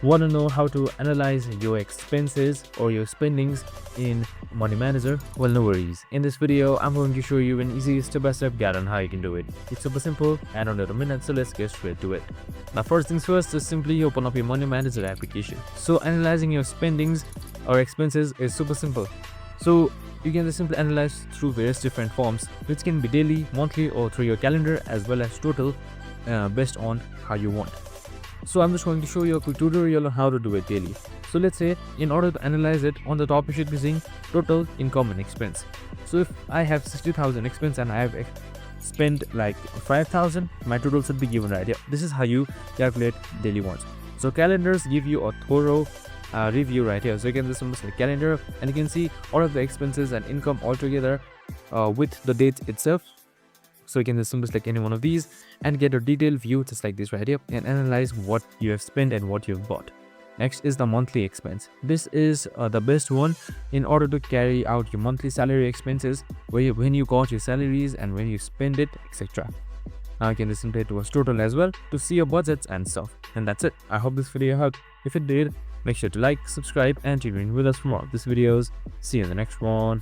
Want to know how to analyze your expenses or your spendings in Money Manager? Well, no worries. In this video, I'm going to show you an easy step-by-step guide on how you can do it. It's super simple and under a minute, so let's get straight to it. Now, first things first is simply open up your Money Manager application. So analyzing your spendings or expenses is super simple. So you can just simply analyze through various different forms, which can be daily, monthly, or through your calendar, as well as total, based on how you want. So I'm just going to show you a quick tutorial on how to do it daily. So let's say in order to analyze it, on the top you should be seeing total income and expense. So if I have 60,000 expense and I have spent like 5,000, my total should be given right here. This is how you calculate daily ones. So calendars give you a thorough review right here. So you can just select calendar and you can see all of the expenses and income all together with the date itself. So you can just simply select any one of these and get a detailed view just like this right here and analyze what you have spent and what you've bought. Next is the monthly expense. This is the best one in order to carry out your monthly salary expenses, when you got your salaries and when you spend it, etc. Now you can just simply do a total as well to see your budgets and stuff. And that's it. I hope this video helped. If it did, make sure to like, subscribe, and tune in with us for more of these videos. See you in the next one.